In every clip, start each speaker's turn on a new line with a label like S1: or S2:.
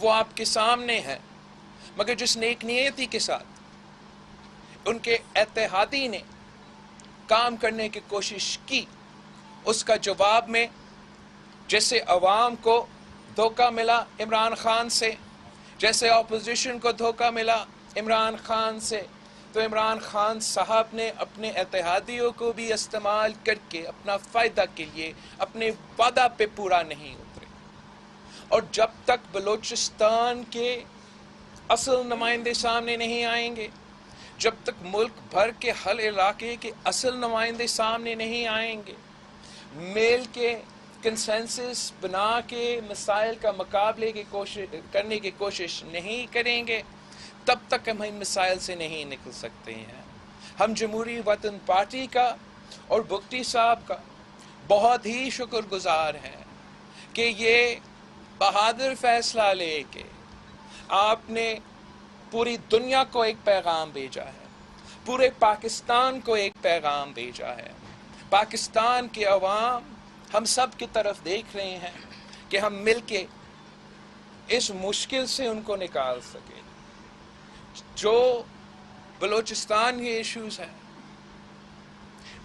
S1: وہ آپ کے سامنے ہے، مگر جس نیک نیتی کے ساتھ ان کے اتحادی نے کام کرنے کی کوشش کی، اس کا جواب میں جیسے عوام کو دھوکہ ملا عمران خان سے، جیسے اپوزیشن کو دھوکہ ملا عمران خان سے، تو عمران خان صاحب نے اپنے اتحادیوں کو بھی استعمال کر کے اپنا فائدہ کے لیے اپنے وعدہ پہ پورا نہیں اترے. اور جب تک بلوچستان کے اصل نمائندے سامنے نہیں آئیں گے، جب تک ملک بھر کے ہر علاقے کے اصل نمائندے سامنے نہیں آئیں گے، میل کے کنسنسس بنا کے مسائل کا مقابلے کی کرنے کی کوشش نہیں کریں گے، تب تک ہم ان مسائل سے نہیں نکل سکتے ہیں. ہم جمہوری وطن پارٹی کا اور بگٹی صاحب کا بہت ہی شکر گزار ہیں کہ یہ بہادر فیصلہ لے کے آپ نے پوری دنیا کو ایک پیغام بھیجا ہے، پورے پاکستان کو ایک پیغام بھیجا ہے. پاکستان کے عوام ہم سب کی طرف دیکھ رہے ہیں کہ ہم مل کے اس مشکل سے ان کو نکال سکیں. جو بلوچستان کے ایشوز ہیں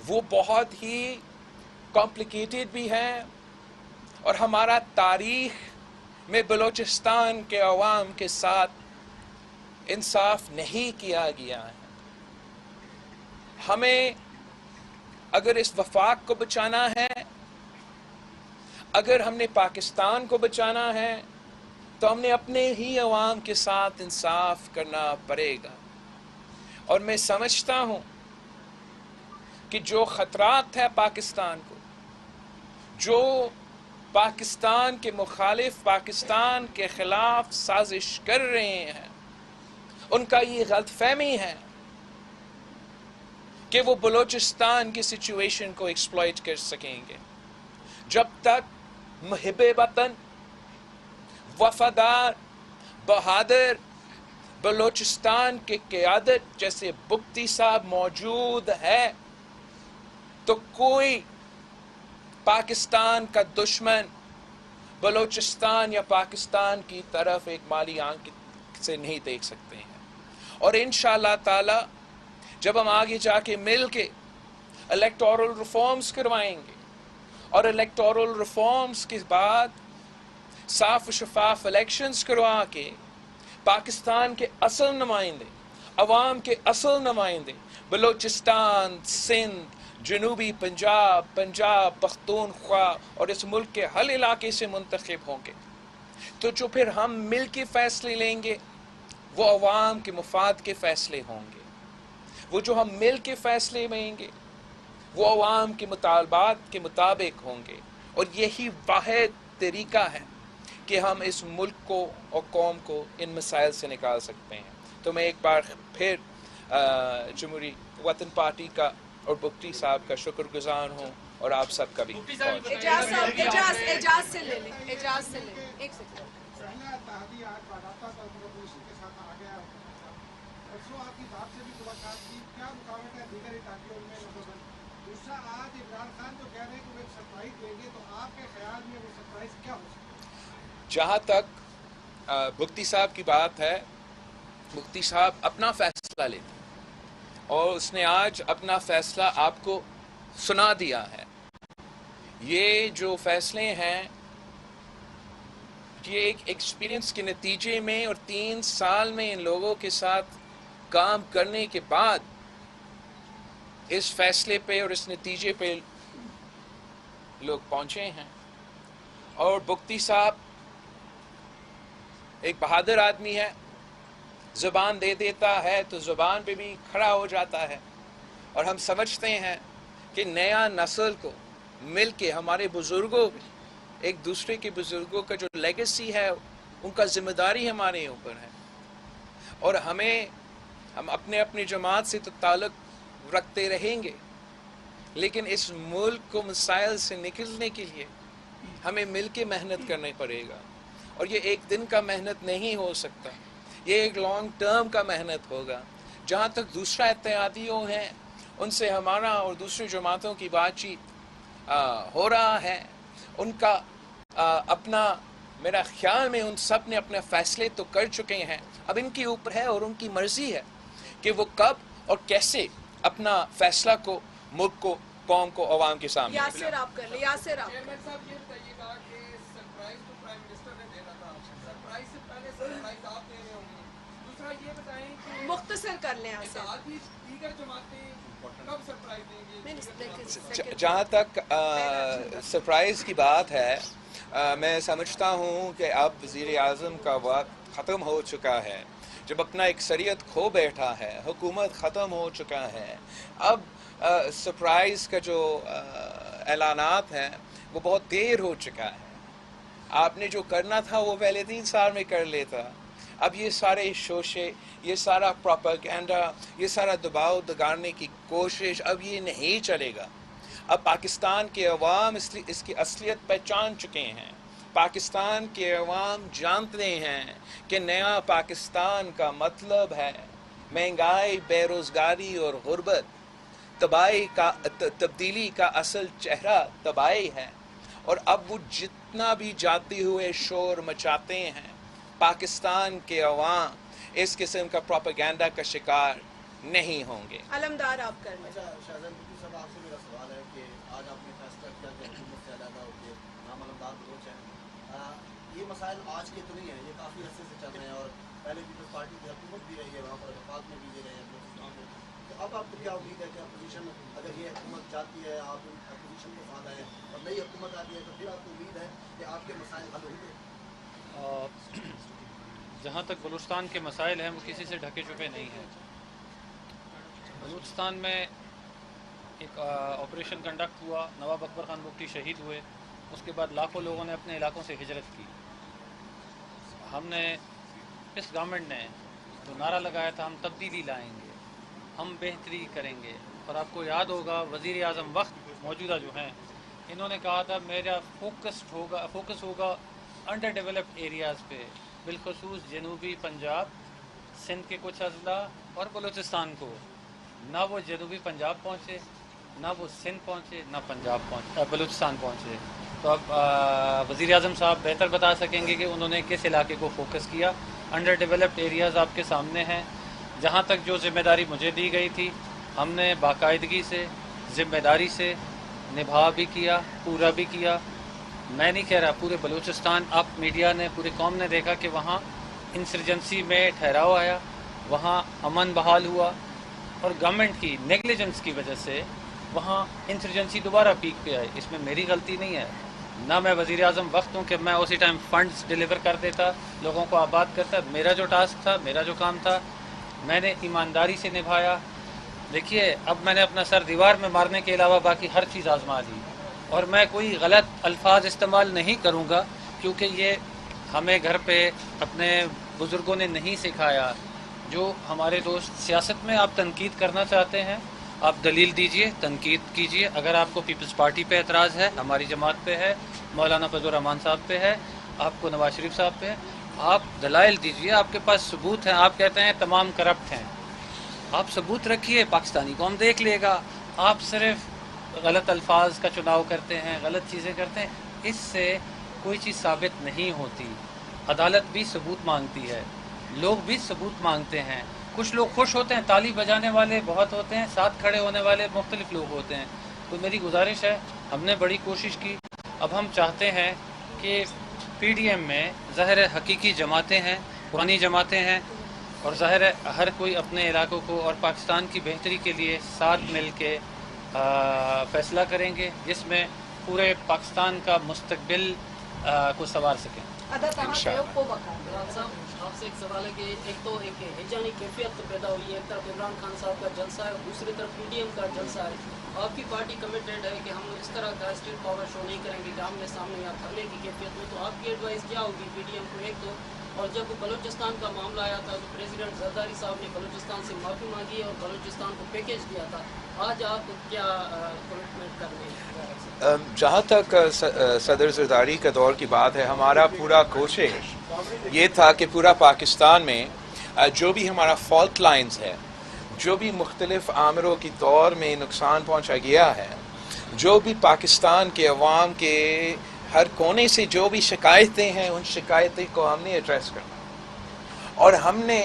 S1: وہ بہت ہی کمپلیکیٹڈ بھی ہیں، اور ہمارا تاریخ میں بلوچستان کے عوام کے ساتھ انصاف نہیں کیا گیا ہے. ہمیں اگر اس وفاق کو بچانا ہے، اگر ہم نے پاکستان کو بچانا ہے، تو ہم نے اپنے ہی عوام کے ساتھ انصاف کرنا پڑے گا. اور میں سمجھتا ہوں کہ جو خطرات ہے پاکستان کو، جو پاکستان کے مخالف پاکستان کے خلاف سازش کر رہے ہیں، ان کا یہ غلط فہمی ہے کہ وہ بلوچستان کی سچویشن کو ایکسپلائٹ کر سکیں گے. جب تک محب وطن، وفادار، بہادر بلوچستان کے قیادت جیسے بگٹی صاحب موجود ہے، تو کوئی پاکستان کا دشمن بلوچستان یا پاکستان کی طرف ایک مالی آنکھ سے نہیں دیکھ سکتے ہیں. اور انشاءاللہ تعالی جب ہم آگے جا کے مل کے الیکٹورل ریفارمز کروائیں گے، اور الیکٹورل ریفارمز کے بعد صاف و شفاف الیکشنز کروا کے پاکستان کے اصل نمائندے، عوام کے اصل نمائندے بلوچستان، سندھ، جنوبی پنجاب پختونخوا اور اس ملک کے ہر علاقے سے منتخب ہوں گے، تو جو پھر ہم مل کے فیصلے لیں گے وہ عوام کے مفاد کے فیصلے ہوں گے. وہ جو ہم مل کے فیصلے لیں گے وہ عوام کے مطالبات کے مطابق ہوں گے. اور یہی واحد طریقہ ہے کہ ہم اس ملک کو اور قوم کو ان مسائل سے نکال سکتے ہیں. تو میں ایک بار پھر جمہوری وطن پارٹی کا اور بگٹی صاحب کا شکر گزار ہوں، اور آپ سب کا بھی.
S2: اجازت سے لے لیں ایک سیکنڈ.
S3: پہلا اتحادی آج باضابطہ طور پر اپوزیشن کے ساتھ آ گیا. پرسوں آپ کی باپ سے بھی ملاقات کی، کیا رکاوٹ ہے دیگر اتحادیوں میں؟ دوسرا، آج عمران خان جو کہہ رہے ہیں کہ وہ ایک سرپرائز دیں گے، تو آپ کے خیال میں وہ سرپرائز کیا ہو سکتا ہے؟
S1: جہاں تک بگٹی صاحب کی بات ہے، بگٹی صاحب اپنا فیصلہ لیتے ہیں، اور اس نے آج اپنا فیصلہ آپ کو سنا دیا ہے. یہ جو فیصلے ہیں یہ ایک ایکسپیرینس کے نتیجے میں اور 3 سال میں ان لوگوں کے ساتھ کام کرنے کے بعد اس فیصلے پہ اور اس نتیجے پہ لوگ پہنچے ہیں. اور بگٹی صاحب ایک بہادر آدمی ہے، زبان دے دیتا ہے تو زبان پہ بھی کھڑا ہو جاتا ہے. اور ہم سمجھتے ہیں کہ نیا نسل کو مل کے ہمارے بزرگوں، ایک دوسرے کے بزرگوں کا جو لیگیسی ہے ان کا ذمہ داری ہمارے اوپر ہے. اور ہم اپنے جماعت سے تو تعلق رکھتے رہیں گے، لیکن اس ملک کو مسائل سے نکلنے کے لیے ہمیں مل کے محنت کرنا پڑے گا. اور یہ ایک دن کا محنت نہیں ہو سکتا، یہ ایک لانگ ٹرم کا محنت ہوگا. جہاں تک دوسرا اتحادیوں ہیں ان سے ہمارا اور دوسری جماعتوں کی بات چیت ہو رہا ہے، ان کا اپنا میرا خیال میں ان سب نے اپنے فیصلے تو کر چکے ہیں. اب ان کے اوپر ہے اور ان کی مرضی ہے کہ وہ کب اور کیسے اپنا فیصلہ کو ملک کو قوم کو عوام کے سامنے.
S2: یاسر آپ کر لیں. یاسر آپ
S4: چیئرمین صاحب یہ بتائیے گا کہ سرپرائز تو پرائم منسٹر نے دینا تھا, سرپرائز سے پہلے سرپرائز آپ دے رہے ہوں گے. دوسرا یہ بتائیں کہ
S2: مختصر کر لیں یاسر.
S4: اتحادی دیگر جماعتیں کب سرپرائز دیں گے؟
S1: جہاں تک سرپرائز کی بات ہے, میں سمجھتا ہوں کہ اب وزیر اعظم کا وقت ختم ہو چکا ہے. جب اپنا اکثریت کھو بیٹھا ہے, حکومت ختم ہو چکا ہے, اب سرپرائز کا جو اعلانات ہیں وہ بہت دیر ہو چکا ہے. آپ نے جو کرنا تھا وہ پہلے 3 سال میں کر لیتا. اب یہ سارے شوشے, یہ سارا پروپیگنڈا, یہ سارا دباؤ دگاڑنے کی کوشش, اب یہ نہیں چلے گا. اب پاکستان کے عوام اس کی اصلیت پہچان چکے ہیں. پاکستان کے عوام جانتے ہیں کہ نیا پاکستان کا مطلب ہے مہنگائی, بے روزگاری اور غربت. تبدیلی کا اصل چہرہ تباہی ہے. اور اب وہ جتنا بھی جاتے ہوئے شور مچاتے ہیں, پاکستان کے عوام اس قسم کا پروپیگنڈا کا شکار نہیں ہوں گے.
S2: علمدار آپ کر لیں.
S5: شاہزاد بھٹو صاحب, آپ سے میرا سوال ہے کہ آج آپ نے فیصلہ کیا کہ حکومت سے علیحدہ ہو کے نام علمدار بلوچ ہیں. یہ مسائل آج کے تو نہیں ہیں, یہ کافی عرصے سے چل رہے ہیں, اور پہلے پیپلز پارٹی کی حکومت بھی رہی ہے, وہاں پر وفاق میں بھی یہ رہے ہیں بلوچستان میں. تو اب آپ کو کیا امید ہے کہ اپوزیشن اگر یہ حکومت چاہتی ہے, آپ اپوزیشن کے ساتھ آئے اور نئی حکومت آتی ہے, تو پھر آپ کو امید ہے کہ آپ کے مسائل حل ہوں گے؟
S6: جہاں تک بلوچستان کے مسائل ہیں وہ کسی سے ڈھکے چھپے نہیں ہیں. بلوچستان میں ایک آپریشن کنڈکٹ ہوا, نواب اکبر خان بگٹی شہید ہوئے, اس کے بعد لاکھوں لوگوں نے اپنے علاقوں سے ہجرت کی. ہم نے, اس گورنمنٹ نے جو نعرہ لگایا تھا ہم تبدیلی لائیں گے, ہم بہتری کریں گے, اور آپ کو یاد ہوگا وزیر اعظم وقت موجودہ جو ہیں انہوں نے کہا تھا میرا فوکس ہوگا انڈر ڈیولپڈ ایریاز پہ, بالخصوص جنوبی پنجاب, سندھ کے کچھ اضلاع اور بلوچستان کو. نہ وہ جنوبی پنجاب پہنچے, نہ وہ سندھ پہنچے, نہ بلوچستان پہنچے. تو اب وزیر اعظم صاحب بہتر بتا سکیں گے کہ انہوں نے کس علاقے کو فوکس کیا. انڈر ڈیولپڈ ایریاز آپ کے سامنے ہیں. جہاں تک جو ذمہ داری مجھے دی گئی تھی ہم نے باقاعدگی سے, ذمہ داری سے نبھا بھی کیا, پورا بھی کیا. میں نہیں کہہ رہا, پورے بلوچستان, آپ میڈیا نے, پوری قوم نے دیکھا کہ وہاں انسرجنسی میں ٹھہراؤ آیا, وہاں امن بحال ہوا, اور گورنمنٹ کی نیگلیجنس کی وجہ سے وہاں انسرجنسی دوبارہ پیک پہ آئی. اس میں میری غلطی نہیں ہے, نہ میں وزیر اعظم وقت ہوں کہ میں اسی ٹائم فنڈز ڈیلیور کر دیتا, لوگوں کو آباد کرتا. میرا جو ٹاسک تھا, میرا جو کام تھا, میں نے ایمانداری سے نبھایا. دیکھیے, اب میں نے اپنا سر دیوار میں مارنے کے علاوہ باقی ہر چیز آزما لی, اور میں کوئی غلط الفاظ استعمال نہیں کروں گا, کیونکہ یہ ہمیں گھر پہ اپنے بزرگوں نے نہیں سکھایا. جو ہمارے دوست سیاست میں آپ تنقید کرنا چاہتے ہیں, آپ دلیل دیجئے, تنقید کیجئے. اگر آپ کو پیپلز پارٹی پہ اعتراض ہے, ہماری جماعت پہ ہے, مولانا فضل الرحمان صاحب پہ ہے, آپ کو نواز شریف صاحب پہ ہے, آپ دلائل دیجئے. آپ کے پاس ثبوت ہیں. آپ کہتے ہیں تمام کرپٹ ہیں, آپ ثبوت رکھیے, پاکستانی قوم دیکھ لے گا. آپ صرف غلط الفاظ کا چناؤ کرتے ہیں, غلط چیزیں کرتے ہیں, اس سے کوئی چیز ثابت نہیں ہوتی. عدالت بھی ثبوت مانگتی ہے, لوگ بھی ثبوت مانگتے ہیں. کچھ لوگ خوش ہوتے ہیں, تالی بجانے والے بہت ہوتے ہیں, ساتھ کھڑے ہونے والے مختلف لوگ ہوتے ہیں. تو میری گزارش ہے, ہم نے بڑی کوشش کی. اب ہم چاہتے ہیں کہ پی ڈی ایم میں ظاہر حقیقی جماعتیں ہیں, پرانی جماعتیں ہیں, اور ظاہر ہے ہر کوئی اپنے علاقوں کو اور پاکستان کی بہتری کے لیے ساتھ مل کے فیصلہ کریں گے, جس میں پورے پاکستان کا مستقبل کو سنوار سکیں.
S7: آپ سے ایک سوال ہے کہ ایک تو ایک ہجانی کیفیت پیدا ہوئی ہے, ایک طرف عمران خان صاحب کا جلسہ ہے, دوسری طرف پی ڈی ایم کا جلسہ ہے. آپ کی پارٹی کمیٹیڈ ہے کہ ہم اس طرح کا اسٹیٹ پاور شو نہیں کریں گے کہ آمنے سامنے یا دھرنے کی کیفیت میں. تو آپ کی ایڈوائز کیا ہوگی پی ڈی ایم کو؟ ایک تو, اور جب بلوچستان کا معاملہ آیا تھا تو پریزیڈنٹ زرداری صاحب نے بلوچستان سے معافی مانگی اور بلوچستان کو پیکیج دیا تھا. آج آپ کیا کمٹمنٹ کر رہے ہیں؟
S1: جہاں تک صدر زرداری کا دور کی بات ہے, ہمارا پورا کوشش یہ تھا کہ پورا پاکستان میں جو بھی ہمارا فالٹ لائنز ہے, جو بھی مختلف عامروں کی طور میں نقصان پہنچا گیا ہے, جو بھی پاکستان کے عوام کے ہر کونے سے جو بھی شکایتیں ہیں ان شکایتیں کو ہم نے ایڈریس کرنا، اور ہم نے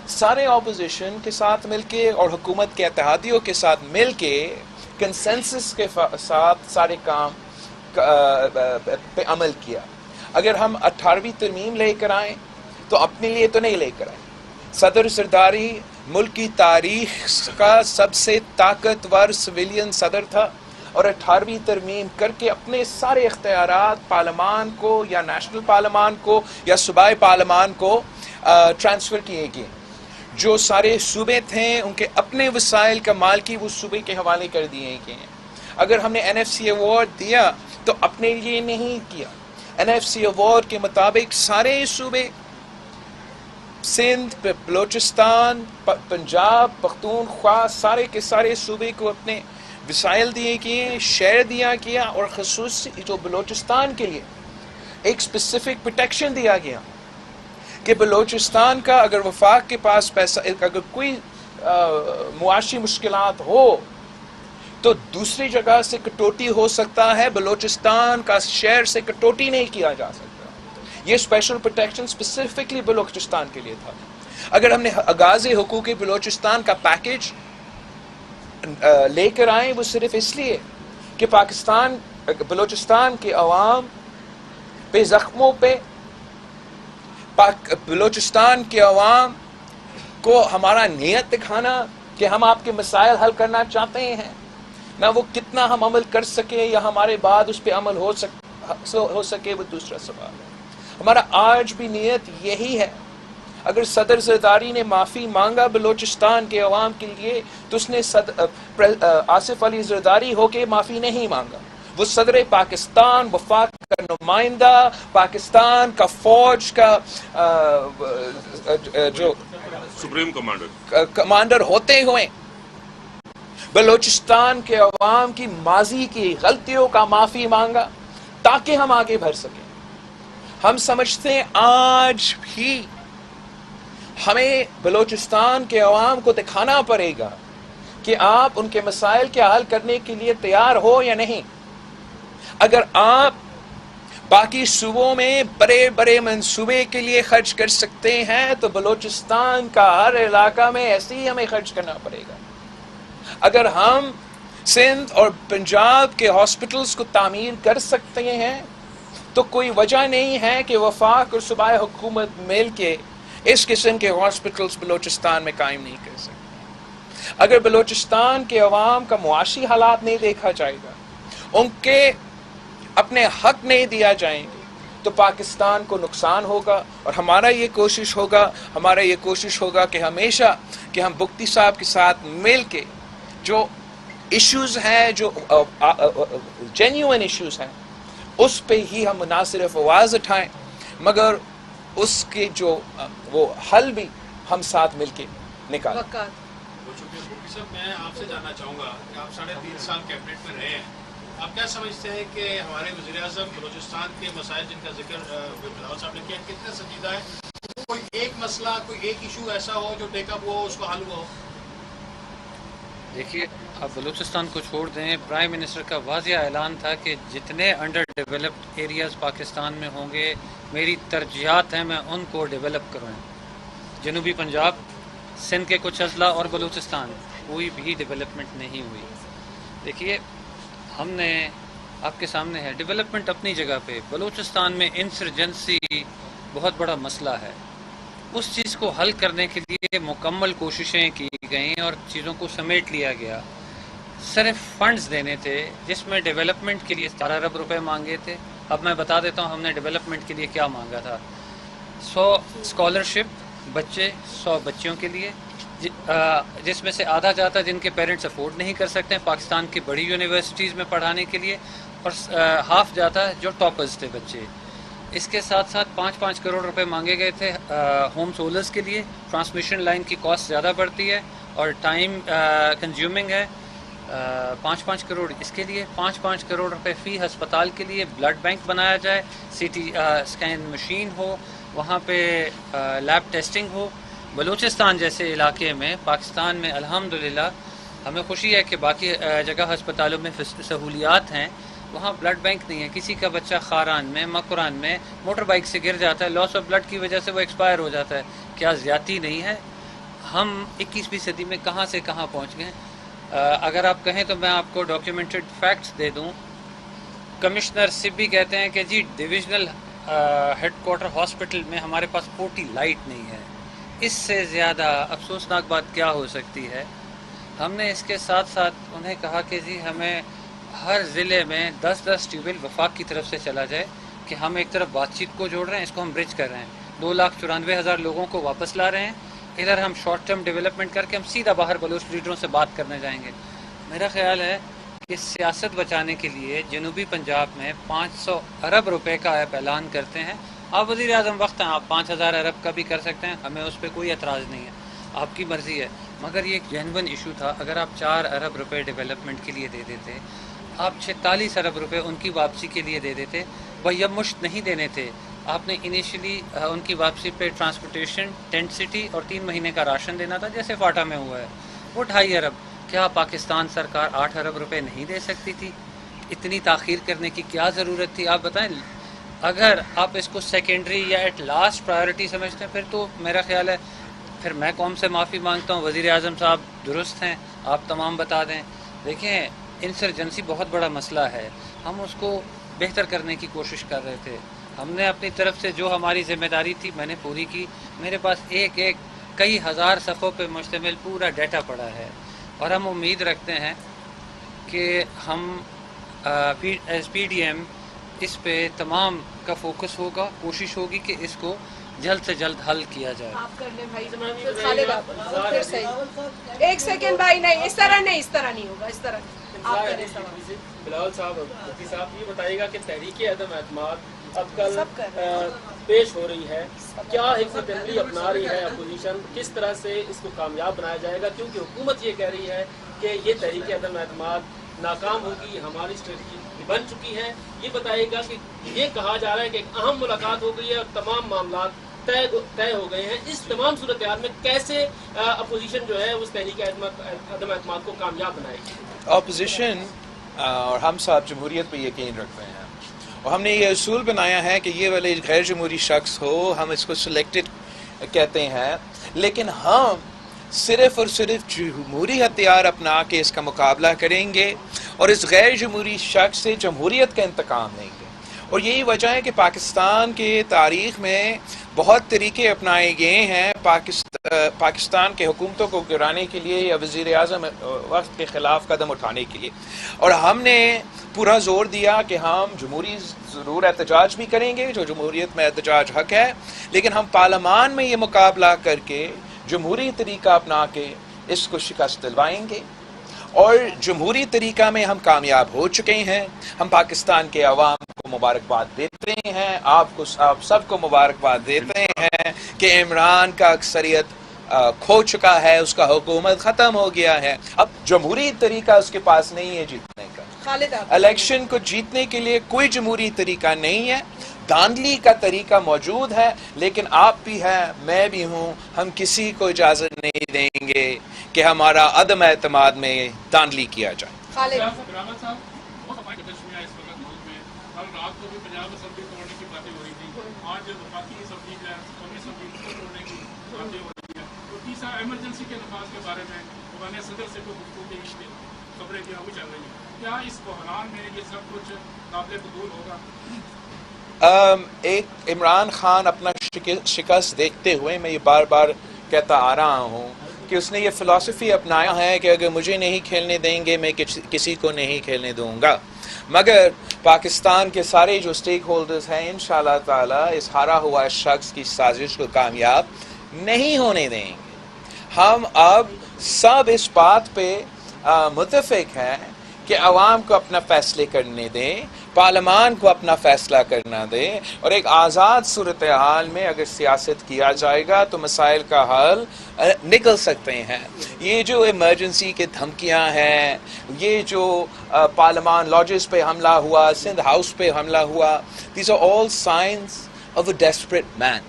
S1: سارے اپوزیشن کے ساتھ مل کے اور حکومت کے اتحادیوں کے ساتھ مل کے کنسنسس کے ساتھ سارے کام پہ عمل کیا. اگر ہم 18ویں ترمیم لے کر آئیں تو اپنے لیے تو نہیں لے کر آئیں. صدر زرداری ملک کی تاریخ کا سب سے طاقتور سویلین صدر تھا، اور 18ویں ترمیم کر کے اپنے سارے اختیارات پارلیمان کو یا نیشنل پارلیمان کو یا صوبائی پارلیمان کو ٹرانسفر کیے گئے. جو سارے صوبے تھے ان کے اپنے وسائل کا مالکی وہ صوبے کے حوالے کر دیے گئے ہیں. اگر ہم نے NFC ایوارڈ دیا تو اپنے لیے نہیں کیا. NFC ایوارڈ کے مطابق سارے صوبے، سندھ، بلوچستان، پنجاب، پختونخوا، سارے کے سارے صوبے کو اپنے وسائل دیے گئے، شیئر دیا گیا، اور خصوصی جو بلوچستان کے لیے ایک اسپیسیفک پروٹیکشن دیا گیا کہ بلوچستان کا اگر وفاق کے پاس پیسہ، اگر کوئی معاشی مشکلات ہو تو دوسری جگہ سے کٹوتی ہو سکتا ہے، بلوچستان کا شہر سے کٹوتی نہیں کیا جا سکتا. یہ اسپیشل پروٹیکشن اسپیسیفکلی بلوچستان کے لیے تھا. اگر ہم نے آغاز حقوق بلوچستان کا پیکج لے کر آئے وہ صرف اس لیے کہ بلوچستان کے عوام پہ زخموں پہ بلوچستان کے عوام کو ہمارا نیت دکھانا کہ ہم آپ کے مسائل حل کرنا چاہتے ہیں. نہ وہ کتنا ہم عمل کر سکے یا ہمارے بعد اس پہ عمل ہو سکے وہ دوسرا سوال ہے. ہمارا آج بھی نیت یہی ہے. اگر صدر زرداری نے معافی مانگا بلوچستان کے عوام کے لیے تو اس نے آصف علی زرداری ہو کے معافی نہیں مانگا. وہ صدر پاکستان، وفاق کا نمائندہ، پاکستان کا فوج کا جو
S8: سپریم
S1: کمانڈر ہوتے ہوئے بلوچستان کے عوام کی ماضی کی غلطیوں کا معافی مانگا تاکہ ہم آگے بڑھ سکیں. ہم سمجھتے ہیں آج بھی ہمیں بلوچستان کے عوام کو دکھانا پڑے گا کہ آپ ان کے مسائل کے حل کرنے کے لیے تیار ہو یا نہیں. اگر آپ باقی صوبوں میں بڑے بڑے منصوبے کے لیے خرچ کر سکتے ہیں تو بلوچستان کا ہر علاقہ میں ایسے ہی ہمیں خرچ کرنا پڑے گا. اگر ہم سندھ اور پنجاب کے ہاسپٹلز کو تعمیر کر سکتے ہیں تو کوئی وجہ نہیں ہے کہ وفاق اور صوبائی حکومت مل کے اس قسم کے ہاسپٹلز بلوچستان میں قائم نہیں کر سکتے. اگر بلوچستان کے عوام کا معاشی حالات نہیں دیکھا جائے گا، ان کے اپنے حق نہیں دیا جائیں گے تو پاکستان کو نقصان ہوگا. اور ہمارا یہ کوشش ہوگا کہ ہمیشہ کہ ہم بگٹی صاحب کے ساتھ مل کے جو ایشوز ہیں، جو جینیوئن ایشوز ہیں، اس پہ ہی ہم نہ صرف آواز اٹھائیں مگر اس کے جو وہ حل بھی ہم ساتھ مل کے نکالیں.
S9: میں آپ سے جاننا چاہوں گا کہ آپ 3.5 سال کیبنٹ میں رہے ہیں، آپ کیا سمجھتے ہیں کہ ہمارے وزیر اعظم بلوچستان کے مسائل جن کا ذکر بلاول صاحب نے کیا کتنا سنجیدہ ہے؟ کوئی ایک مسئلہ، کوئی ایک ایشو ایسا ہو جو ٹیک اپ ہو، اس کو حل ہوا ہو؟
S6: دیکھیے، آپ بلوچستان کو چھوڑ دیں، پرائم منسٹر کا واضح اعلان تھا کہ جتنے انڈر ڈیولپڈ ایریاز پاکستان میں ہوں گے میری ترجیحات ہیں میں ان کو ڈیولپ کروں. جنوبی پنجاب، سندھ کے کچھ اضلاع اور بلوچستان کوئی بھی ڈیولپمنٹ نہیں ہوئی. دیکھیے، ہم نے آپ کے سامنے ہے ڈیولپمنٹ اپنی جگہ پہ. بلوچستان میں انسرجنسی بہت بڑا مسئلہ ہے. اس چیز کو حل کرنے کے لیے مکمل کوششیں کی گئیں اور چیزوں کو سمیٹ لیا گیا. صرف فنڈز دینے تھے جس میں ڈیولپمنٹ کے لیے 17 ارب روپے مانگے تھے. اب میں بتا دیتا ہوں ہم نے ڈیولپمنٹ کے لیے کیا مانگا تھا. 100 اسکالرشپ بچے، 100 بچیوں کے لیے، جس میں سے آدھا جاتا جن کے پیرنٹس افورڈ نہیں کر سکتے ہیں پاکستان کی بڑی یونیورسٹیز میں پڑھانے کے لیے، اور ہاف جاتا جو ٹاپرز تھے بچے. اس کے ساتھ ساتھ 5-5 کروڑ روپے مانگے گئے تھے ہوم سولرز کے لیے. ٹرانسمیشن لائن کی کاسٹ زیادہ بڑھتی ہے اور ٹائم کنزیومنگ ہے. 5-5 کروڑ اس کے لیے. 5-5 کروڑ روپے فی ہسپتال کے لیے. بلڈ بینک بنایا جائے، CT اسکین مشین ہو، وہاں پہ لیب ٹیسٹنگ ہو. بلوچستان جیسے علاقے میں پاکستان میں الحمدللہ ہمیں خوشی ہے کہ باقی جگہ ہسپتالوں میں سہولیات ہیں وہاں بلڈ بینک نہیں ہے. کسی کا بچہ خاران میں مکران میں موٹر بائک سے گر جاتا ہے, لاس آف بلڈ کی وجہ سے وہ ایکسپائر ہو جاتا ہے. کیا زیادتی نہیں ہے؟ ہم 21ویں صدی میں کہاں سے کہاں پہنچ گئے. اگر آپ کہیں تو میں آپ کو ڈاکیومنٹڈ فیکٹس دے دوں. کمشنر سبی کہتے ہیں کہ جی ڈویژنل ہیڈ کوارٹر ہاسپٹل میں ہمارے پاس 40 لائٹ نہیں ہے. اس سے زیادہ افسوسناک بات کیا ہو سکتی ہے. ہم نے اس کے ساتھ ساتھ انہیں کہا کہ جی ہمیں ہر ضلع میں 10 ٹیوب ویل وفاق کی طرف سے چلا جائے, کہ ہم ایک طرف بات چیت کو جوڑ رہے ہیں, اس کو ہم برج کر رہے ہیں, 2,94,000 لوگوں کو واپس لا رہے ہیں. ادھر ہم شارٹ ٹرم ڈیولپمنٹ کر کے ہم سیدھا باہر بلوچ لیڈروں سے بات کرنے جائیں گے. میرا خیال ہے کہ سیاست بچانے کے لیے جنوبی پنجاب میں 500 ارب روپے کا آپ اعلان کرتے ہیں. آپ وزیر اعظم وقت ہیں, آپ 5,000 ارب کا بھی کر سکتے ہیں, ہمیں اس پہ کوئی اعتراض نہیں ہے, آپ کی مرضی ہے. مگر یہ ایک جینون ایشو تھا. اگر آپ 4 ارب روپے ڈیولپمنٹ کے لیے دے دیتے, آپ 46 ارب روپے ان کی واپسی کے لیے دے دیتے. وہ یہ مشت نہیں دینے تھے. آپ نے انیشلی ان کی واپسی پہ ٹرانسپورٹیشن, ٹینٹ سٹی اور 3 مہینے کا راشن دینا تھا, جیسے فاٹا میں ہوا ہے. وہ 2.5 ارب. کیا پاکستان سرکار 8 ارب روپے نہیں دے سکتی تھی؟ اتنی تاخیر کرنے کی کیا ضرورت تھی؟ آپ بتائیں. اگر آپ اس کو سیکنڈری یا ایٹ لاسٹ پرائیورٹی سمجھتے ہیں, پھر تو میرا خیال ہے پھر میں قوم سے معافی مانگتا ہوں. وزیر اعظم صاحب درست ہیں, آپ تمام بتا دیں. دیکھیں, انسرجنسی بہت بڑا مسئلہ ہے. ہم اس کو بہتر کرنے کی کوشش کر رہے تھے. ہم نے اپنی طرف سے جو ہماری ذمہ داری تھی میں نے پوری کی. میرے پاس ایک کئی ہزار صفحوں پہ مشتمل پورا ڈیٹا پڑا ہے, اور ہم امید رکھتے ہیں کہ ہم ایز پی ڈی ایم اس پہ تمام کا فوکس ہوگا. کوشش ہوگی کہ اس کو جلد سے جلد حل کیا جائے.
S2: آپ کر لیں بھائی, پھر خالد آپ پھر صحیح. 1 سیکنڈ بھائی, نہیں اس طرح نہیں ہوگا, اس طرح آپ کریں سوال.
S8: بلاول صاحب, مفتی صاحب یہ بتائیے گا کہ تحریک عدم اعتماد اب کل پیش ہو رہی ہے, کیا حکمت عملی اپنا رہی ہے اپوزیشن, کس طرح سے اس کو کامیاب بنایا جائے گا؟ کیونکہ حکومت یہ کہہ رہی ہے کہ یہ تحریک عدم اعتماد ناکام ہوگی, ہماری اسٹریٹجی بن چکی ہے. یہ بتائیے گا کہ یہ کہا جا رہا ہے کہ ایک اہم ملاقات ہو گئی ہے اور تمام معاملات طے ہو گئے ہیں. اس تمام صورتحال میں کیسے اپوزیشن جو ہے اس تحریک عدم اعتماد کو کامیاب بنائے گی؟
S1: اپوزیشن اور ہم سب جمہوریت پہ یقین رکھتے ہیں, اور ہم نے یہ اصول بنایا ہے کہ یہ والے غیر جمہوری شخص ہو, ہم اس کو سلیکٹڈ کہتے ہیں, لیکن ہم صرف اور صرف جمہوری ہتھیار اپنا کے اس کا مقابلہ کریں گے اور اس غیر جمہوری شخص سے جمہوریت کا انتقام لیں گے. اور یہی وجہ ہے کہ پاکستان کے تاریخ میں بہت طریقے اپنائے گئے ہیں پاکستان کے حکومتوں کو گرانے کے لیے یا وزیر اعظم وقت کے خلاف قدم اٹھانے کے لیے. اور ہم نے پورا زور دیا کہ ہم جمہوری ضرور احتجاج بھی کریں گے, جو جمہوریت میں احتجاج حق ہے, لیکن ہم پارلیمان میں یہ مقابلہ کر کے جمہوری طریقہ اپنا کے اس کو شکست دلوائیں گے. اور جمہوری طریقہ میں ہم کامیاب ہو چکے ہیں. ہم پاکستان کے عوام کو مبارکباد دیتے ہیں, آپ سب کو مبارکباد دیتے ہیں کہ عمران کا اکثریت کھو چکا ہے, اس کا حکومت ختم ہو گیا ہے. اب جمہوری طریقہ اس کے پاس نہیں ہے جیتنے کا. الیکشن کو جیتنے کے لیے کوئی جمہوری طریقہ نہیں ہے, دھاندلی کا طریقہ موجود ہے, لیکن آپ بھی ہیں, میں بھی ہوں, ہم کسی کو اجازت نہیں دیں گے کہ ہمارا عدم اعتماد میں دھاندلی کیا جائے.
S9: ایمرجنسی کے نفاذ کے بارے میں صدر سے کوئی گفتگو کی خبریں چل رہی ہیں, کیا اس بحران میں یہ سب کچھ قابل قبول ہوگا؟
S1: ایک عمران خان اپنا شکست دیکھتے ہوئے میں یہ بار بار کہتا آ رہا ہوں کہ اس نے یہ فلسفی اپنایا ہے کہ اگر مجھے نہیں کھیلنے دیں گے میں کسی کو نہیں کھیلنے دوں گا. مگر پاکستان کے سارے جو سٹیک ہولڈرز ہیں انشاءاللہ تعالی اس ہارا ہوا شخص کی سازش کو کامیاب نہیں ہونے دیں گے. ہم اب سب اس بات پہ متفق ہیں کہ عوام کو اپنا فیصلے کرنے دیں, پارلیمان کو اپنا فیصلہ کرنا دیں, اور ایک آزاد صورتحال میں اگر سیاست کیا جائے گا تو مسائل کا حل نکل سکتے ہیں. یہ جو ایمرجنسی کے دھمکیاں ہیں, یہ جو پارلیمان لاجز پہ حملہ ہوا, سندھ ہاؤس پہ حملہ ہوا, these are all signs of a desperate man.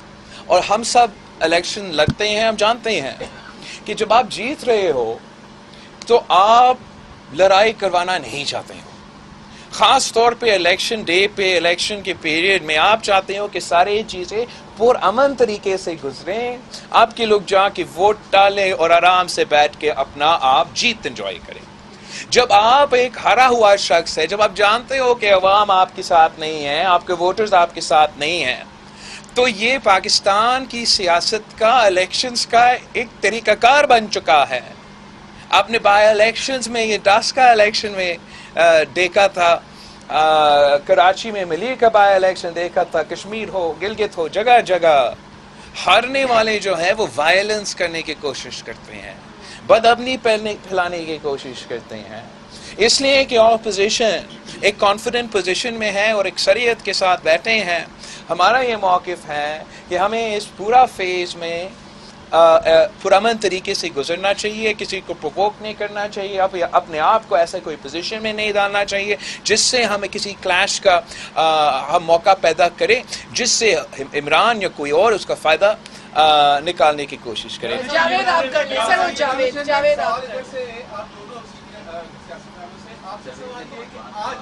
S1: اور ہم سب الیکشن لڑتے ہیں, ہم جانتے ہیں کہ جب آپ جیت رہے ہو تو آپ لڑائی کروانا نہیں چاہتے ہو, خاص طور پہ الیکشن ڈے پہ، الیکشن کے پیریڈ میں آپ چاہتے ہو کہ سارے چیزیں پرامن طریقے سے گزریں، آپ کے لوگ جا کے ووٹ ڈالیں اور آرام سے بیٹھ کے اپنا آپ جیت انجوائے کریں۔ جب آپ ایک ہرا ہوا شخص ہے، جب آپ جانتے ہو کہ عوام آپ کے ساتھ نہیں ہے، آپ کے ووٹرز آپ کے ساتھ نہیں ہیں، تو یہ پاکستان کی سیاست کا، الیکشنز کا ایک طریقہ کار بن چکا ہے۔ آپ نے بائی الیکشنز میں، یہ ڈاسکا الیکشن میں دیکھا تھا، کراچی میں ملیک کا بائی الیکشن دیکھا تھا، کشمیر ہو، گلگت ہو، جگہ جگہ ہارنے والے جو ہیں وہ وائلنس کرنے کی کوشش کرتے ہیں، بدامنی پھیلانے کی کوشش کرتے ہیں، اس لیے کہ اپوزیشن ایک کانفیڈنٹ پوزیشن میں ہے اور اکثریت کے ساتھ بیٹھے ہیں۔ ہمارا یہ موقف ہے کہ ہمیں اس پورا فیز میں پرامن طریقے سے گزرنا چاہیے، کسی کو پرووک نہیں کرنا چاہیے، اپنے آپ کو ایسا کوئی پوزیشن میں نہیں ڈالنا چاہیے جس سے ہمیں کسی کلیش کا ہم موقع پیدا کریں، جس سے عمران یا کوئی اور اس کا فائدہ نکالنے کی کوشش کرے۔
S2: جاوید آپ کر لیں سر، وہ جاوید آپ
S4: ادھر سے آپ دونوں سیاستدانوں سے آپ سے سوال یہ ہے کہ آج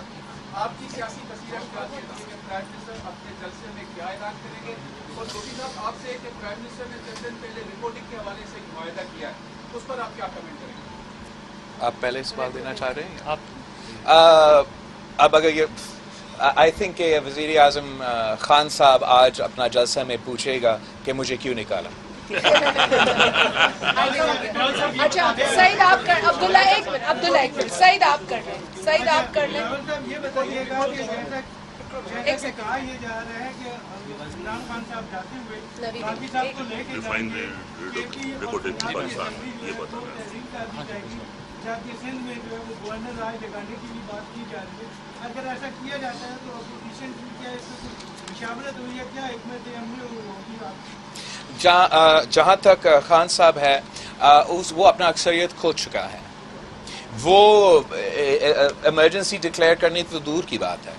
S4: آپ کی سیاسی بصیرت کیا کہتی ہے کہ پرائم منسٹر اپنے جلسے میں کیا اعلان کریں گے، اور دوسری صاحب آپ سے کہ پرائم منسٹر نے چند دن پہلے رپورٹنگ کے حوالے سے ایک معاہدہ کیا ہے، اس پر آپ کیا کمنٹ کریں گے؟
S1: آپ پہلے سوال دینا چاہ رہے ہیں؟ اب اگر یہ آئی تھنک کہ وزیر اعظم خان صاحب آج اپنا جلسہ میں پوچھے گا کہ مجھے کیوں نکالا۔
S2: اچھا سعید آپ کر، عبداللہ ایک منٹ، سعید آپ کر لیں، سعید آپ کر لیں۔
S3: یہ بتائیے گا کہ جیسا کہ کہا یہ جا رہا ہے کہ عمران خان صاحب جاتے ہوئے باقی صاحب کو لے کے جائیں گے، جاتی سندھ میں جو ہے وہ گورنر رائے جگانے کی بھی بات کی جا رہی ہے، اگر ایسا کیا جاتا ہے تو اپوزیشن کی کیا اس میں کچھ مشاورت ہوئی ہے، کیا حکمت عملی ہوگی آپ؟
S1: جہاں تک خان صاحب ہے وہ اپنا اکثریت کھو چکا ہے، وہ ایمرجنسی ڈکلیئر کرنی تو دور کی بات ہے،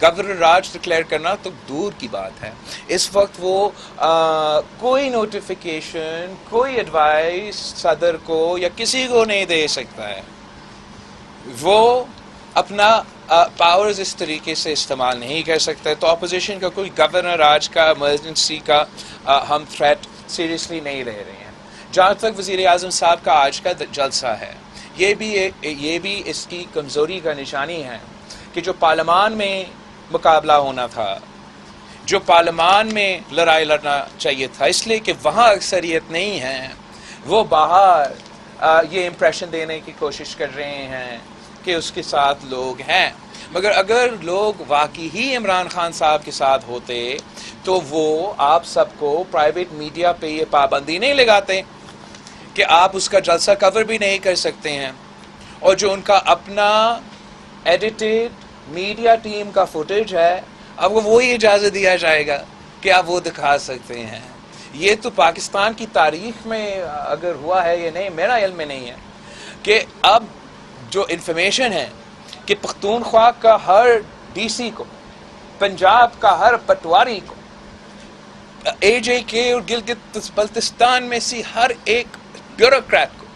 S1: گورنر راج ڈکلیئر کرنا تو دور کی بات ہے، اس وقت وہ کوئی نوٹیفیکیشن، کوئی ایڈوائس صدر کو یا کسی کو نہیں دے سکتا ہے، وہ اپنا پاورز اس طریقے سے استعمال نہیں کر سکتا، تو اپوزیشن کا کوئی گورنر راج کا ایمرجنسی کا ہم تھریٹ سیریسلی نہیں لے رہے ہیں۔ جہاں تک وزیر اعظم صاحب کا آج کا جلسہ ہے، یہ بھی اس کی کمزوری کا نشانی ہے کہ جو پارلیمان میں مقابلہ ہونا تھا، جو پارلیمان میں لڑائی لڑنا چاہیے تھا، اس لیے کہ وہاں اکثریت نہیں ہے، وہ باہر یہ امپریشن دینے کی کوشش کر رہے ہیں کہ اس کے ساتھ لوگ ہیں، مگر اگر لوگ واقعی ہی عمران خان صاحب کے ساتھ ہوتے تو وہ آپ سب کو پرائیویٹ میڈیا پہ یہ پابندی نہیں لگاتے کہ آپ اس کا جلسہ کور بھی نہیں کر سکتے ہیں، اور جو ان کا اپنا ایڈیٹڈ میڈیا ٹیم کا فوٹیج ہے اب وہی اجازت دیا جائے گا کہ آپ وہ دکھا سکتے ہیں۔ یہ تو پاکستان کی تاریخ میں اگر ہوا ہے، یہ نہیں، میرا علم میں نہیں ہے کہ اب جو انفارمیشن ہے کہ پختونخوا کا ہر ڈی سی کو، پنجاب کا ہر پٹواری کو، اے جے کے اور گلگت بلتستان میں سے ہر ایک بیوروکریٹ کو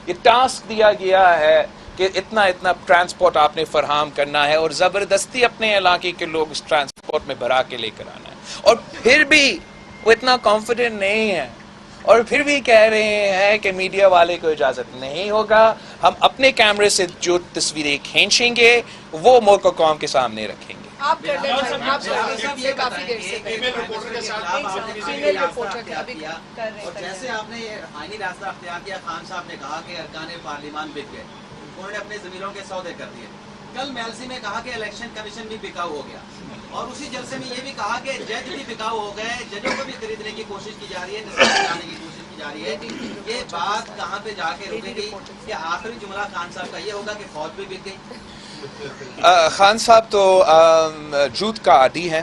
S1: یہ ٹاسک دیا گیا ہے کہ اتنا ٹرانسپورٹ آپ نے فراہم کرنا ہے اور زبردستی اپنے علاقے کے لوگ اس ٹرانسپورٹ میں بھرا کے لے کر آنا ہے، اور پھر بھی وہ اتنا کانفیڈنٹ نہیں ہے، اور پھر بھی کہہ رہے ہیں کہ میڈیا والے کو اجازت نہیں ہوگا، ہم اپنے کیمرے سے جو تصویریں کھینچیں گے وہ ملک و قوم کے سامنے رکھیں گے۔
S2: آپ کر لیں، آپ یہ کافی دیر سے فیمیل رپورٹر کے ابھی کر رہے
S5: اور جیسے آپ نے یہ آئینی راستہ اختیار کیا، خان صاحب نے کہا کہ ارکان پارلیمان بک گئے، انہوں نے اپنے زمینوں کے سودے کر دیے، کل میلسی میں کہا کہ الیکشن کمیشن بھی بکاؤ ہو گیا، اور اسی جلسے میں یہ بھی کہا کہ جج بھی بکاؤ ہو گئے، ججوں کو بھی خریدنے کی کوشش کی جا رہی ہے، نصاب لانے کی کوشش کی جا رہی ہے۔ یہ بات کہاں پہ جا کے رکے گی کہ آخری جملہ خان صاحب کا یہ ہوگا کہ فوج بھی بک گئی؟
S1: خان صاحب تو جھوٹ کا عادی ہے،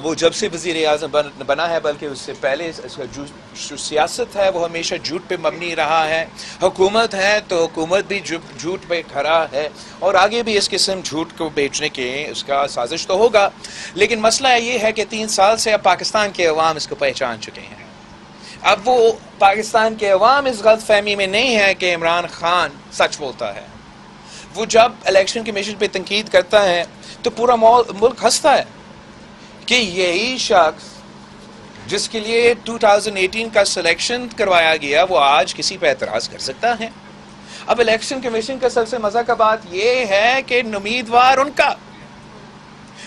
S1: وہ جب سے وزیر اعظم بنا ہے، بلکہ اس سے پہلے اس کا جو سیاست ہے وہ ہمیشہ جھوٹ پہ مبنی رہا ہے، حکومت ہے تو حکومت بھی جھوٹ پہ کھڑا ہے، اور آگے بھی اس قسم جھوٹ کو بیچنے کے اس کا سازش تو ہوگا، لیکن مسئلہ یہ ہے کہ 3 سال سے اب پاکستان کے عوام اس کو پہچان چکے ہیں، اب وہ پاکستان کے عوام اس غلط فہمی میں نہیں ہے کہ عمران خان سچ بولتا ہے، وہ جب الیکشن کمیشن پہ تنقید کرتا ہے تو پورا ملک ہنستا ہے کہ یہی شخص جس کے لیے 2018 کا سلیکشن کروایا گیا وہ آج کسی پہ اعتراض کر سکتا ہے. اب الیکشن کمیشن کا سب سے مزہ کا بات یہ ہے کہ امیدوار ان کا،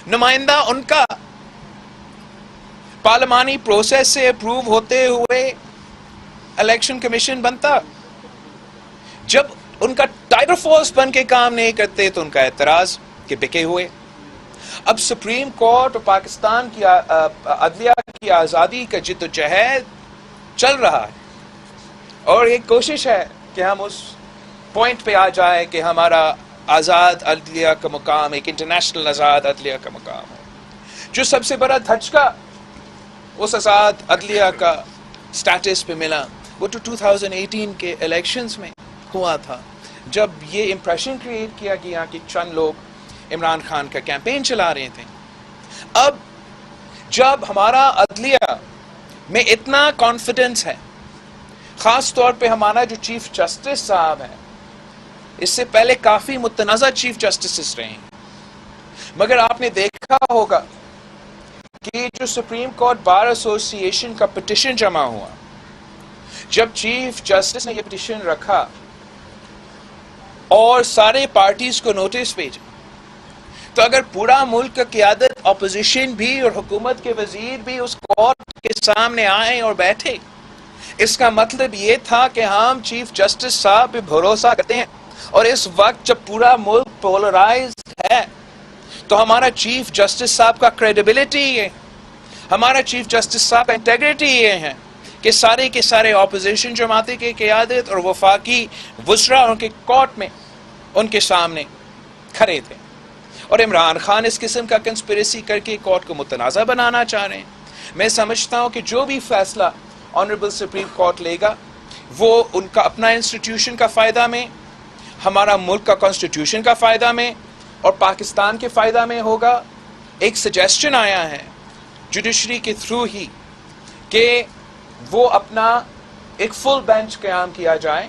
S1: نمائندہ ان کا، پارلیمانی پروسیس سے اپروو ہوتے ہوئے الیکشن کمیشن بنتا. جب ان کا ٹائگر فورس بن کے کام نہیں کرتے تو ان کا اعتراض کہ بکے ہوئے. اب سپریم کورٹ اور پاکستان کی عدلیہ کی آزادی کا جد و جہد چل رہا ہے اور ایک کوشش ہے کہ ہم اس پوائنٹ پہ آ جائے کہ ہمارا آزاد عدلیہ کا مقام ایک انٹرنیشنل آزاد عدلیہ کا مقام ہو. جو سب سے بڑا دھچکا اس آزاد عدلیہ کا سٹیٹس پہ ملا وہ تو 2018 کے الیکشنز میں ہوا تھا، جب یہ امپریشن کریٹ کیا گیا کہ چند لوگ عمران خان کا کیمپین چلا رہے تھے. اب جب ہمارا عدلیہ میں اتنا کانفیڈنس ہے، خاص طور پہ ہمارا جو چیف جسٹس صاحب ہیں، اس سے پہلے کافی متنازع چیف جسٹسز رہے ہیں، مگر آپ نے دیکھا ہوگا کہ جو سپریم کورٹ بار ایسوسی ایشن کا پٹیشن جمع ہوا، جب چیف جسٹس نے یہ پٹیشن رکھا اور سارے پارٹیز کو نوٹس بھیجا، تو اگر پورا ملک کا قیادت، اپوزیشن بھی اور حکومت کے وزیر بھی اس کورٹ کے سامنے آئے اور بیٹھے، اس کا مطلب یہ تھا کہ ہم چیف جسٹس صاحب پہ بھروسہ کرتے ہیں. اور اس وقت جب پورا ملک پولرائزڈ ہے تو ہمارا چیف جسٹس صاحب کا کریڈیبلٹی یہ، ہمارا چیف جسٹس صاحب کا انٹیگریٹی یہ ہے کہ سارے کے سارے اپوزیشن جماعتیں کی قیادت اور وفاقی وزراء ان کے کورٹ میں ان کے سامنے کھڑے تھے. اور عمران خان اس قسم کا کنسپریسی کر کے کورٹ کو متنازع بنانا چاہ رہے ہیں. میں سمجھتا ہوں کہ جو بھی فیصلہ آنریبل سپریم کورٹ لے گا وہ ان کا اپنا انسٹیٹیوشن کا فائدہ میں، ہمارا ملک کا کانسٹیٹیوشن کا فائدہ میں اور پاکستان کے فائدہ میں ہوگا. ایک سجیسشن آیا ہے جوڈیشری کے تھرو ہی کہ وہ اپنا ایک فل بینچ قیام کیا جائے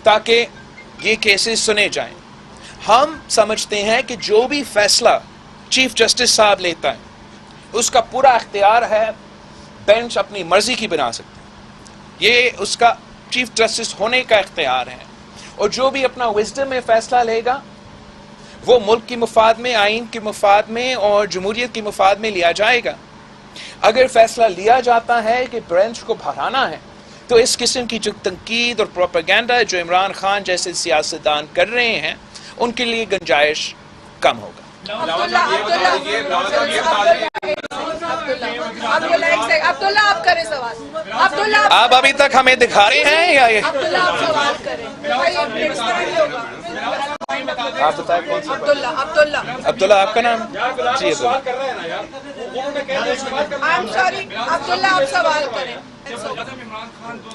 S1: تاکہ یہ کیسز سنے جائیں. ہم سمجھتے ہیں کہ جو بھی فیصلہ چیف جسٹس صاحب لیتا ہے اس کا پورا اختیار ہے، بینچ اپنی مرضی کی بنا سکتا ہے، یہ اس کا چیف جسٹس ہونے کا اختیار ہے. اور جو بھی اپنا وزڈم میں فیصلہ لے گا وہ ملک کے مفاد میں، آئین کے مفاد میں اور جمہوریت کے مفاد میں لیا جائے گا. اگر فیصلہ لیا جاتا ہے کہ بینچ کو بڑھانا ہے تو اس قسم کی جو تنقید اور پروپیگنڈا جو عمران خان جیسے سیاستدان کر رہے ہیں ان کے لیے گنجائش کم ہوگا.
S2: عبداللہ آپ کریں سوال. عبداللہ
S1: آپ ابھی تک ہمیں دکھا رہے ہیں یا یہ
S2: عبداللہ آپ سوال کریں.
S1: آپ بتائیں کون سا؟
S2: عبداللہ
S1: آپ کا نام؟ جی
S2: I'm sorry. عبداللہ آپ سوال کریں.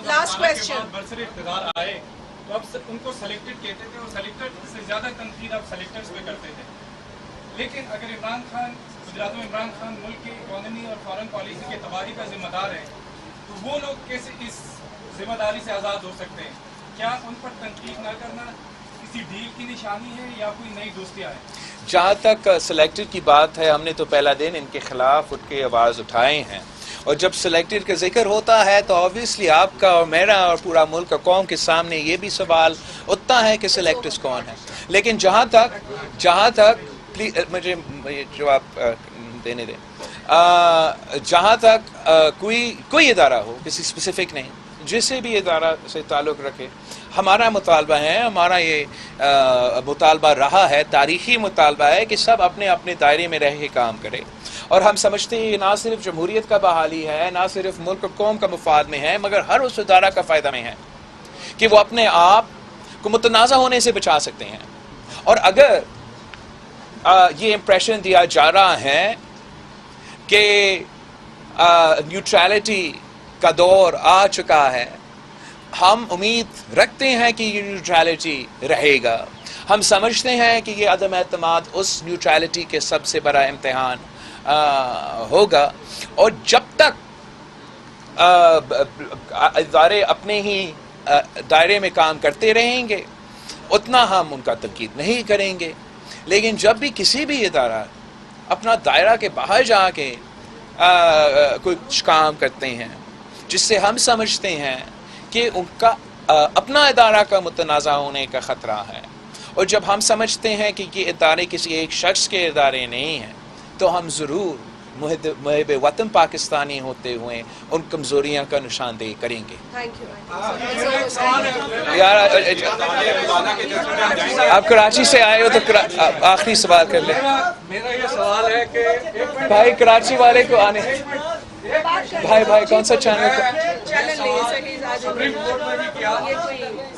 S2: Last question.
S4: برسر اقتدار آئے تو اب ان کو سلیکٹڈ کہتے تھے اور سلیکٹڈ سے زیادہ تنقید آپ سلیکٹرز پہ کرتے تھے. لیکن اگر عمران خان، گجرات میں عمران خان ملک کی اکانومی اور فارن پالیسی کے تباہی کا ذمہ دار ہے تو وہ لوگ کیسے اس ذمہ داری سے آزاد ہو سکتے ہیں؟ کیا ان پر تنقید نہ کرنا کسی ڈیل کی نشانی ہے یا کوئی نئی دوستیاں ہیں؟
S1: جہاں تک سلیکٹڈ کی بات ہے، ہم نے تو پہلا دن ان کے خلاف اٹھ کے آواز اٹھائے ہیں، اور جب سلیکٹڈ کا ذکر ہوتا ہے تو آبویسلی آپ کا اور میرا اور پورا ملک کا قوم کے سامنے یہ بھی سوال اٹھتا ہے کہ سلیکٹڈ کون ہے. لیکن جہاں تک پلیز مجھے جواب دینے دیں، جہاں تک کوئی ادارہ ہو، کسی اسپیسیفک نہیں، جسے بھی ادارہ سے تعلق رکھے، ہمارا مطالبہ ہے، ہمارا یہ مطالبہ رہا ہے، تاریخی مطالبہ ہے کہ سب اپنے اپنے دائرے میں رہ کے کام کرے. اور ہم سمجھتے ہیں یہ نہ صرف جمہوریت کا بحالی ہے، نہ صرف ملک اور قوم کا مفاد میں ہے، مگر ہر اس ادارہ کا فائدہ میں ہے کہ وہ اپنے آپ کو متنازع ہونے سے بچا سکتے ہیں. اور اگر یہ امپریشن دیا جا رہا ہے کہ نیوٹرلٹی کا دور آ چکا ہے، ہم امید رکھتے ہیں کہ یہ نیوٹرلٹی رہے گا. ہم سمجھتے ہیں کہ یہ عدم اعتماد اس نیوٹرلٹی کے سب سے بڑا امتحان ہوگا. اور جب تک ادارے اپنے ہی دائرے میں کام کرتے رہیں گے اتنا ہم ان کا تنقید نہیں کریں گے. لیکن جب بھی کسی بھی ادارہ اپنا دائرہ کے باہر جا کے کچھ کام کرتے ہیں جس سے ہم سمجھتے ہیں کہ ان کا اپنا ادارہ کا متنازع ہونے کا خطرہ ہے، اور جب ہم سمجھتے ہیں کہ یہ ادارے کسی ایک شخص کے ادارے نہیں ہیں، تو ہم ضرور محب وطن پاکستانی ہوتے ہوئے ان کمزوریاں کا نشاندہی کریں گے. یار آپ کراچی سے آئے ہو تو آخری سوال کر لیں.
S3: میرا یہ سوال ہے کہ
S1: بھائی کراچی والے کو آنے، بھائی کون سا چینل
S3: سپریم کورٹ میں بھی کیا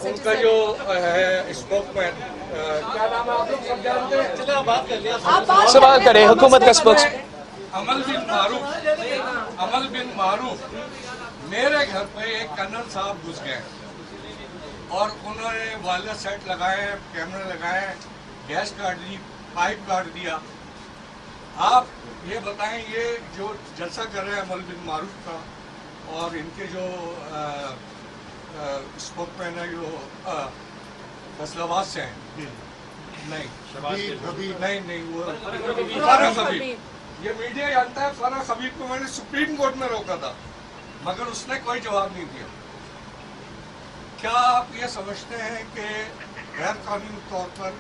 S3: ان کا جو ہے اسپوک مین کیا نام ہے آپ لوگ سب جانتے ہیں،
S1: سوال کریں حکومت کا اسپوکس.
S3: عمل بن معروف میرے گھر پہ ایک کرنل صاحب گھس گئے اور انہوں نے وائرلیس سیٹ لگائے، کیمرے لگائے، گیس کاٹ دی، پائپ کاٹ دیا. آپ یہ بتائیں یہ جو جلسہ کر رہے ہیں عمل بن معروف کا اور ان کے جو اسپوک مین ہے جو فیصل آباد سے ہیں، نہیں وہ فارغ حبیب، یہ میڈیا جانتا ہے. فارغ حبیب کو میں نے سپریم کورٹ میں روکا تھا مگر اس نے کوئی جواب نہیں دیا. کیا آپ یہ سمجھتے ہیں کہ غیر قانونی طور پر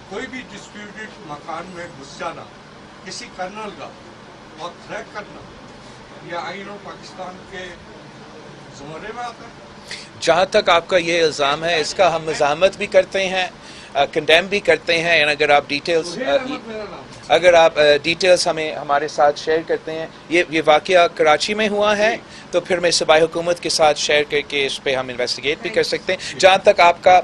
S3: کوئی بھی ڈسپیوٹڈ مکان میں گھس جانا کسی کرنل کا اور تھریٹ کرنا یہ آئین اور پاکستان کے زمرے میں آتا ہے؟
S1: جہاں تک آپ کا یہ الزام ہے اس کا ہم مزاحمت بھی کرتے ہیں، کنڈیم بھی کرتے ہیں. اگر آپ ڈیٹیلز ہمارے ساتھ شیئر کرتے ہیں، یہ واقعہ کراچی میں ہوا ہے تو پھر میں صوبائی حکومت کے ساتھ شیئر کر کے اس پہ ہم انویسٹیگیٹ بھی کر سکتے ہیں. جہاں تک آپ کا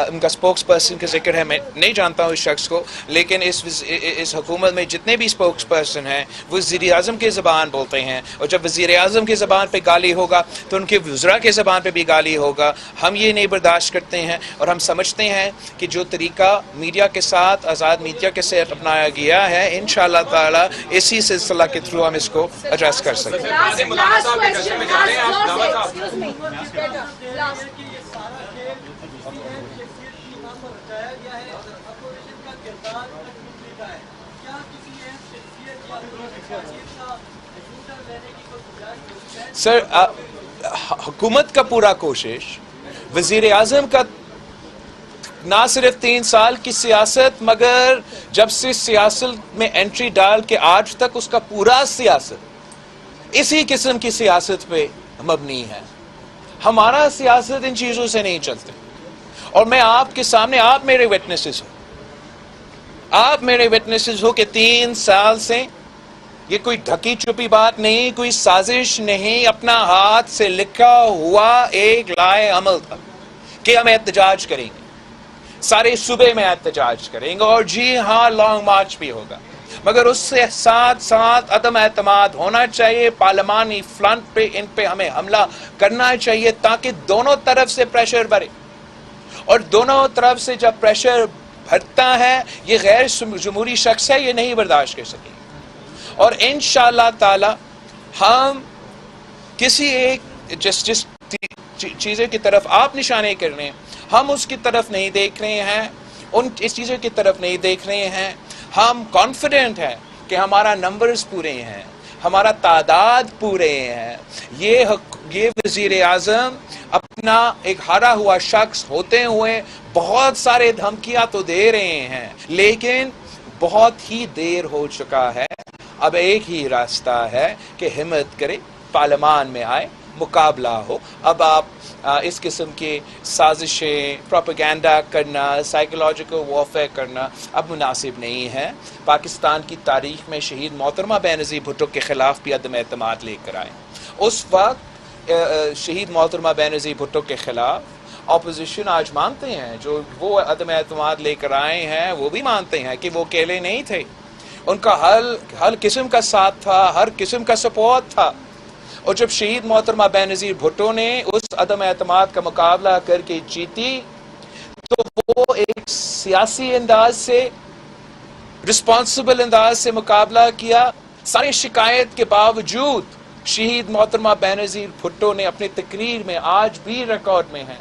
S1: ان کا اسپوکس پرسن کا ذکر ہے، میں نہیں جانتا ہوں اس شخص کو، لیکن اس حکومت میں جتنے بھی اسپوکس پرسن ہیں وہ وزیر اعظم کی زبان بولتے ہیں، اور جب وزیر اعظم کی زبان پہ گالی ہوگا تو ان کے وزراء کی زبان پہ بھی گالی ہوگا. ہم یہ نہیں برداشت کرتے ہیں، اور ہم سمجھتے ہیں کہ جو طریقہ میڈیا کے ساتھ، آزاد میڈیا کے ساتھ اپنایا گیا ہے، انشاءاللہ تعالی اسی سلسلہ کے تھرو ہم اس کو ایڈریس کر سکتے ہیں. سر حکومت کا پورا کوشش، وزیر اعظم کا نہ صرف 3 سال کی سیاست مگر جب سے سیاست میں انٹری ڈال کے آج تک اس کا پورا سیاست اسی قسم کی سیاست پہ مبنی ہے. ہمارا سیاست ان چیزوں سے نہیں چلتے. اور میں آپ کے سامنے، آپ میرے وٹنسز ہو کہ 3 سال سے یہ کوئی ڈھکی چھپی بات نہیں، کوئی سازش نہیں، اپنا ہاتھ سے لکھا ہوا ایک لائے عمل تھا کہ ہم احتجاج کریں گے، سارے صوبے میں احتجاج کریں گے، اور جی ہاں لانگ مارچ بھی ہوگا، مگر اس سے ساتھ ساتھ عدم اعتماد ہونا چاہیے. پارلیمانی فرنٹ پہ ان پہ ہمیں حملہ کرنا چاہیے تاکہ دونوں طرف سے پریشر بڑھے، اور دونوں طرف سے جب پریشر بڑھتا ہے یہ غیر جمہوری شخص ہے، یہ نہیں برداشت کر سکے. اور انشاءاللہ تعالی ہم کسی ایک جس چیزیں کی طرف آپ نشانے کر رہے ہیں ہم اس کی طرف نہیں دیکھ رہے ہیں، اس چیزوں کی طرف نہیں دیکھ رہے ہیں. ہم کانفیڈنٹ ہیں کہ ہمارا نمبرز پورے ہیں، ہمارا تعداد پورے ہیں. یہ وزیر اعظم اپنا ایک ہارا ہوا شخص ہوتے ہوئے بہت سارے دھمکیاں تو دے رہے ہیں، لیکن بہت ہی دیر ہو چکا ہے. اب ایک ہی راستہ ہے کہ ہمت کرے، پارلیمان میں آئے، مقابلہ ہو. اب آپ اس قسم کی سازشیں، پروپیگنڈا کرنا، سائیکولوجیکل وارفیئر کرنا اب مناسب نہیں ہے. پاکستان کی تاریخ میں شہید محترمہ بینظیر بھٹو کے خلاف بھی عدم اعتماد لے کر آئے. اس وقت شہید محترمہ بینظیر بھٹو کے خلاف اپوزیشن آج مانتے ہیں، جو وہ عدم اعتماد لے کر آئے ہیں وہ بھی مانتے ہیں کہ وہ اکیلے نہیں تھے، ان کا ہر قسم کا ساتھ تھا، ہر قسم کا سپورٹ تھا. اور جب شہید محترمہ بینظیر بھٹو نے اس عدم اعتماد کا مقابلہ کر کے جیتی تو وہ ایک سیاسی انداز سے، رسپانسبل انداز سے مقابلہ کیا. ساری شکایت کے باوجود شہید محترمہ بینظیر بھٹو نے اپنی تقریر میں، آج بھی ریکارڈ میں ہے،